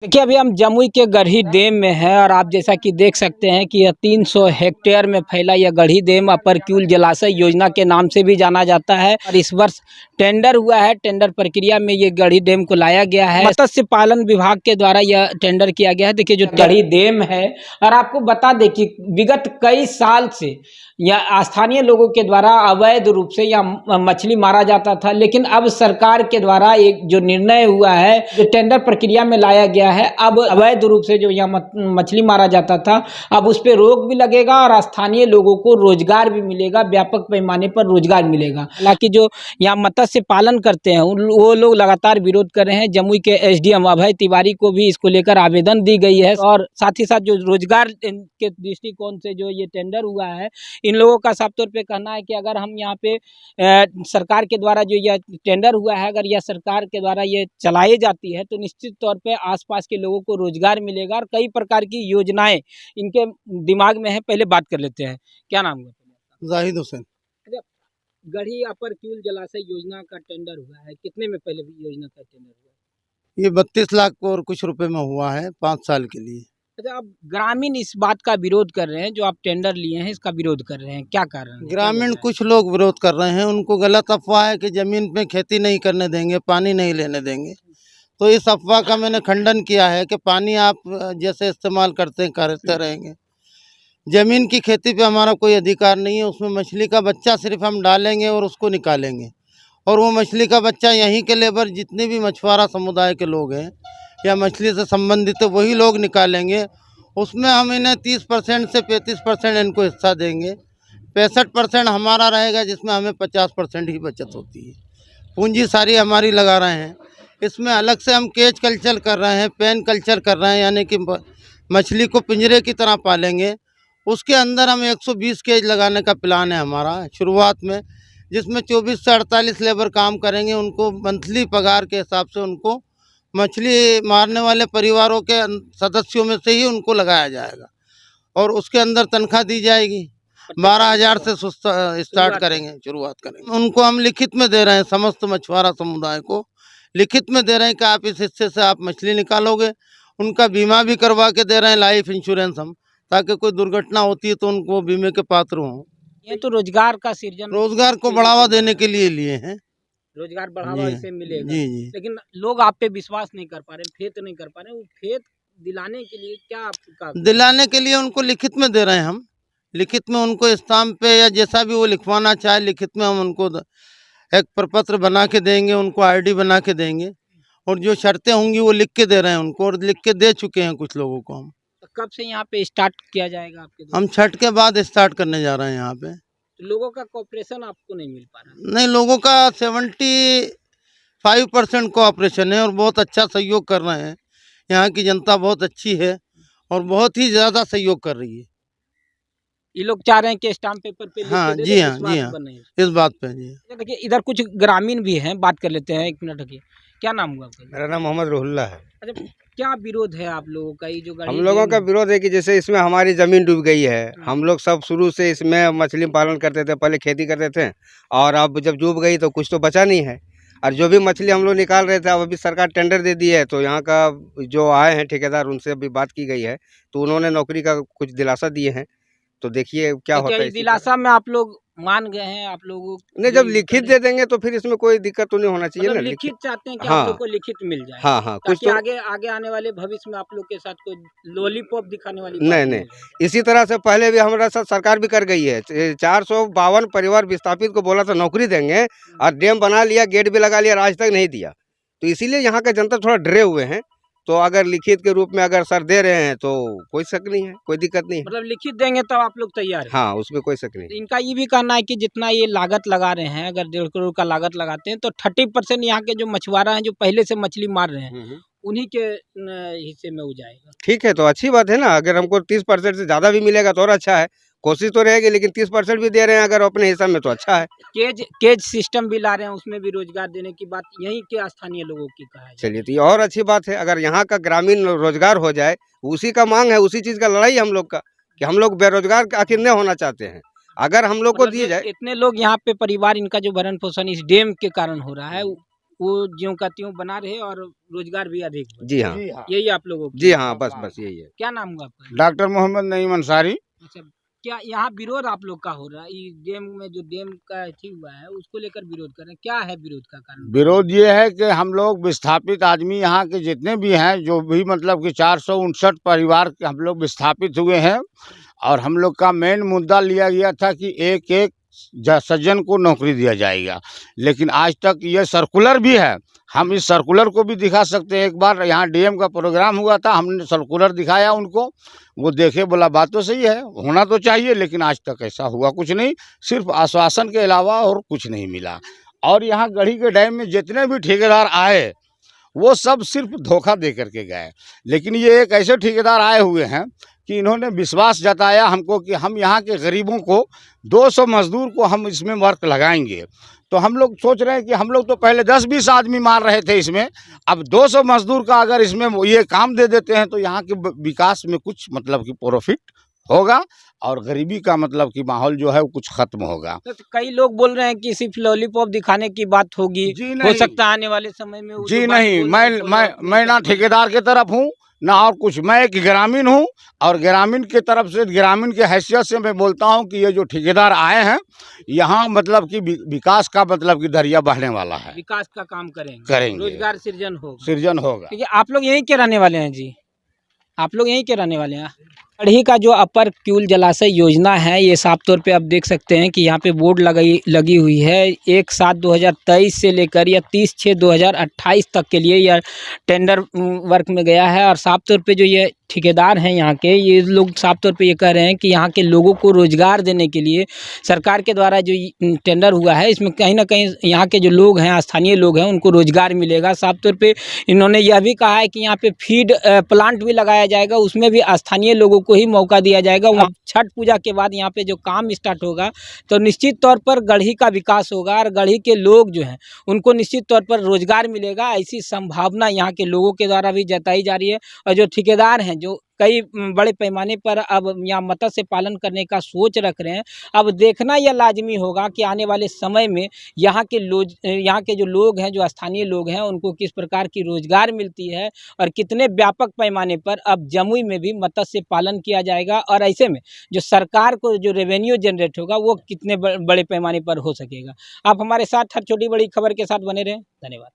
देखिए अभी हम जमुई के गढ़ी डैम में हैं और आप जैसा कि देख सकते हैं कि यह 300 हेक्टेयर में फैला यह गढ़ी डैम अपर क्यूल जलाशय योजना के नाम से भी जाना जाता है और इस वर्ष टेंडर हुआ है। टेंडर प्रक्रिया में ये गढ़ी डैम को लाया गया है। मत्स्य पालन विभाग के द्वारा यह टेंडर किया गया है। देखिए जो गढ़ी डैम है और आपको बता दें कि विगत कई साल से या स्थानीय लोगों के द्वारा अवैध रूप से या मछली मारा जाता था, लेकिन अब सरकार के द्वारा एक जो निर्णय हुआ है, जो टेंडर प्रक्रिया में लाया गया है, अब अवैध रूप से जो यहाँ मछली मारा जाता था अब उस पर रोक भी लगेगा और स्थानीय लोगों को रोजगार भी मिलेगा, व्यापक पैमाने पर रोजगार मिलेगा। हालांकि जो यहाँ मत्स्य पालन करते हैं वो लोग लगातार विरोध कर रहे हैं। जमुई के एसडीएम अभय तिवारी को भी इसको लेकर आवेदन दी गई है और साथ ही साथ जो रोजगार के दृष्टिकोण से जो ये टेंडर हुआ है, इन लोगों का साफ तौर पे कहना है कि अगर हम यहाँ पे सरकार के द्वारा जो यह टेंडर हुआ है, अगर यह सरकार के द्वारा ये चलाई जाती है तो निश्चित तौर पे आसपास के लोगों को रोजगार मिलेगा और कई प्रकार की योजनाएं इनके दिमाग में है। पहले बात कर लेते हैं, क्या नाम है? जाहिद हुसैन। गढ़ी अपर क्यूल जलाशय योजना का टेंडर हुआ है, कितने में पहले योजना का टेंडर हुआ? ये 32 लाख और कुछ रुपए में हुआ है 5 साल के लिए। अच्छा, आप ग्रामीण इस बात का विरोध कर रहे हैं, जो आप टेंडर लिए हैं इसका विरोध कर रहे हैं, क्या कारण है? ग्रामीण कुछ लोग विरोध कर रहे हैं, उनको गलत अफवाह है कि जमीन पे खेती नहीं करने देंगे, पानी नहीं लेने देंगे। तो इस अफवाह का मैंने खंडन किया है कि पानी आप जैसे इस्तेमाल करते रहेंगे। जमीन की खेती पे हमारा कोई अधिकार नहीं है। उसमें मछली का बच्चा सिर्फ हम डालेंगे और उसको निकालेंगे, और वो मछली का बच्चा यहीं के लेबर जितने भी मछुआरा समुदाय के लोग हैं या मछली से संबंधित है वही लोग निकालेंगे। उसमें हम इन्हें 30% से 35% इनको हिस्सा देंगे। 65% हमारा रहेगा, जिसमें हमें 50% ही बचत होती है। पूंजी सारी हमारी लगा रहे हैं। इसमें अलग से हम केज कल्चर कर रहे हैं, पेन कल्चर कर रहे हैं, यानी कि मछली को पिंजरे की तरह पालेंगे। उसके अंदर हम 120 केज लगाने का प्लान है हमारा शुरुआत में, जिसमें 24 से 48 लेबर काम करेंगे। उनको मंथली पगार के हिसाब से उनको मछली मारने वाले परिवारों के सदस्यों में से ही उनको लगाया जाएगा और उसके अंदर तनख्वाह दी जाएगी। 12,000 से स्टार्ट करेंगे, शुरुआत करेंगे। उनको हम लिखित में दे रहे हैं, समस्त मछुआरा समुदाय को लिखित में दे रहे हैं कि आप इस हिस्से से आप मछली निकालोगे। उनका बीमा भी करवा के दे रहे हैं, लाइफ इंश्योरेंस हम, ताकि कोई दुर्घटना होती है तो उनको बीमे के पात्र हों। ये तो रोजगार का सृजन, रोजगार को बढ़ावा देने के लिए लिए हैं। रोजगार बढ़ावा इससे मिलेगा। जी। लेकिन लोग आप पे विश्वास नहीं कर पा रहे, फेत नहीं कर पा रहे। वो फेत दिलाने के लिए क्या आपका? दिलाने के लिए उनको लिखित में दे रहे हैं हम। लिखित में उनको स्टाम्प पे या जैसा भी वो लिखवाना चाहे, लिखित में हम उनको एक प्रपत्र बना के देंगे, उनको आईडी बना के देंगे और जो शर्तें होंगी वो लिख के दे रहे हैं उनको, और लिख के दे चुके हैं कुछ लोगों को हम। तो कब से यहाँ पे स्टार्ट किया जाएगा आपके? हम छठ के बाद स्टार्ट करने जा रहे हैं यहाँ पे। तो लोगों का कोऑपरेशन आपको नहीं मिल पा रहा? नहीं, लोगों का 75% कोऑपरेशन है और बहुत अच्छा सहयोग कर रहे हैं। यहाँ की जनता बहुत अच्छी है और बहुत ही ज़्यादा सहयोग कर रही है। ये लोग चाह रहे हैं कि स्टाम्प पेपर पे हाँ जी, हाँ जी, हाँ, इस बात पे जी। देखिए इधर कुछ ग्रामीण भी हैं, बात कर लेते हैं। एक मिनट रखिए, क्या नाम हुआ आपका? मेरा नाम मोहम्मद रोहुल्ला है। अच्छा, क्या विरोध है आप लोगों का? ये जो हम लोगों का विरोध है कि जैसे इसमें हमारी ज़मीन डूब गई है। हम लोग सब शुरू से इसमें मछली पालन करते थे, पहले खेती करते थे, और अब जब डूब गई तो कुछ तो बचा नहीं है। और जो भी मछली हम लोग निकाल रहे थे, अब अभी सरकार टेंडर दे दी है, तो यहाँ का जो आए हैं ठेकेदार, उनसे अभी बात की गई है, तो उन्होंने नौकरी का कुछ दिलासा दिए हैं। तो देखिए क्या होता है। दिलासा में आप लोग मान गए हैं? आप लोगों नहीं, जब लिखित दे देंगे तो फिर इसमें कोई दिक्कत तो नहीं होना चाहिए ना। लिखित चाहते हैं कि हाँ, आप लोग को लिखित मिल जाए। हाँ, कुछ तो आगे आने वाले भविष्य में आप लोग के साथ कोई लॉलीपॉप दिखाने वाली नहीं। इसी तरह से पहले भी हमारे साथ सरकार भी कर गई है। 452 परिवार विस्थापित को बोला था नौकरी देंगे और डैम बना लिया, गेट भी लगा लिया, आज तक नहीं दिया। तो इसीलिए यहाँ का जनता थोड़ा डरे हुए हैं। तो अगर लिखित के रूप में अगर सर दे रहे हैं तो कोई शक नहीं है, कोई दिक्कत नहीं है। मतलब लिखित देंगे तो आप लोग तैयार हैं? हाँ, उसमें कोई शक नहीं। इनका ये भी कहना है कि जितना ये लागत लगा रहे हैं, अगर 1.5 करोड़ का लागत लगाते हैं तो 30% यहाँ के जो मछुआरा हैं, जो पहले से मछली मार रहे हैं, उन्हीं के हिस्से में हो जाएगा। ठीक है, तो अच्छी बात है ना। अगर हमको 30% से ज़्यादा भी मिलेगा तो और अच्छा है। कोशिश तो रहेगी, लेकिन 30% भी दे रहे हैं अगर अपने हिसाब में तो अच्छा है। केज सिस्टम भी ला रहे हैं, उसमें भी रोजगार देने की बात यहीं के स्थानीय लोगों की कहा है। चलिए, तो ये और अच्छी बात है। अगर यहाँ का ग्रामीण रोजगार हो जाए, उसी का मांग है, उसी चीज़ का लड़ाई है हम लोग का, कि हम लोग बेरोजगार आखिर नहीं होना चाहते हैं। अगर हम लोग को दिए जाए, इतने लोग यहाँ पे परिवार, इनका जो भरण पोषण इस डैम के कारण हो रहा है, वो ज्यों का त्यों बना रहे और रोजगार भी अधिक हो। जी हाँ, यही आप लोगों की जी हाँ, बस यही है। क्या नाम हुआ आपका? डॉक्टर मोहम्मद नईम अंसारी। अच्छा, क्या यहाँ विरोध आप लोग का हो रहा है? ये डैम में जो डैम का अथी हुआ है उसको लेकर विरोध कर रहे हैं, क्या है विरोध का कारण? विरोध ये है कि हम लोग विस्थापित आदमी यहाँ के जितने भी हैं, जो भी मतलब कि 459 परिवार के हम लोग विस्थापित हुए हैं, और हम लोग का मेन मुद्दा लिया गया था कि एक एक सज्जन को नौकरी दिया जाएगा। लेकिन आज तक ये सर्कुलर भी है, हम इस सर्कुलर को भी दिखा सकते हैं। एक बार यहाँ डीएम का प्रोग्राम हुआ था, हमने सर्कुलर दिखाया उनको, वो देखे, बोला बात तो सही है, होना तो चाहिए, लेकिन आज तक ऐसा हुआ कुछ नहीं, सिर्फ आश्वासन के अलावा और कुछ नहीं मिला। और यहाँ गढ़ी के डैम में जितने भी ठेकेदार आए वो सब सिर्फ धोखा दे करके गए। लेकिन ये एक ऐसे ठेकेदार आए हुए हैं कि इन्होंने विश्वास जताया हमको कि हम यहाँ के गरीबों को 200 मजदूर को हम इसमें वर्क लगाएंगे। तो हम लोग सोच रहे हैं कि हम लोग तो पहले 10-20 आदमी मार रहे थे इसमें, अब 200 मजदूर का अगर इसमें ये काम दे देते हैं तो यहाँ के विकास में कुछ मतलब कि प्रॉफिट होगा, और गरीबी का मतलब कि माहौल जो है वो कुछ खत्म होगा। तो कई लोग बोल रहे हैं कि सिर्फ लॉलीपॉप दिखाने की बात होगी, जी हो नहीं। सकता है आने वाले समय में वो जी जो बात नहीं, बोल रहे हैं, मैं ना ठेकेदार के तरफ हूँ ना और कुछ। मैं एक ग्रामीण हूँ, और ग्रामीण के तरफ से, ग्रामीण के हैसियत से मैं बोलता हूँ कि ये जो ठेकेदार आए हैं यहाँ मतलब कि विकास का मतलब कि दरिया बहने वाला है, विकास का काम करेंगे। रोजगार सृजन होगा। ठीक है, आप लोग यहीं के रहने वाले हैं जी? आप लोग यहीं के रहने वाले हैं? गढ़ी का जो अपर क्यूल जलाशय योजना है, ये साफ तौर पे आप देख सकते हैं कि यहाँ पे बोर्ड लगी हुई है। 1/7/2023 से लेकर या 30/6/2028 तक के लिए यह टेंडर वर्क में गया है। और साफ तौर पे जो ये ठेकेदार हैं यहाँ के, ये लोग साफ तौर पे ये कह रहे हैं कि यहाँ के लोगों को रोजगार देने के लिए सरकार के द्वारा जो टेंडर हुआ है, इसमें कहीं ना कहीं यहाँ के जो लोग हैं, स्थानीय लोग हैं, उनको रोजगार मिलेगा। साफ तौर पे इन्होंने यह भी कहा है कि यहाँ पे फीड प्लांट भी लगाया जाएगा, उसमें भी स्थानीय लोगों को ही मौका दिया जाएगा। वहाँ छठ पूजा के बाद यहाँ पे जो काम स्टार्ट होगा तो निश्चित तौर पर गढ़ी का विकास होगा, और गढ़ी के लोग जो हैं उनको निश्चित तौर पर रोजगार मिलेगा, ऐसी संभावना यहाँ के लोगों के द्वारा भी जताई जा रही है। और जो ठेकेदार हैं, जो कई बड़े पैमाने पर अब यहाँ मत्स्य पालन करने का सोच रख रहे हैं, अब देखना यह लाजमी होगा कि आने वाले समय में यहाँ के जो लोग हैं, जो स्थानीय लोग हैं, उनको किस प्रकार की रोजगार मिलती है, और कितने व्यापक पैमाने पर अब जमुई में भी मत्स्य पालन किया जाएगा। और ऐसे में जो सरकार को जो रेवेन्यू जनरेट होगा वो कितने बड़े पैमाने पर हो सकेगा। आप हमारे साथ हर छोटी बड़ी खबर के साथ बने रहें। धन्यवाद।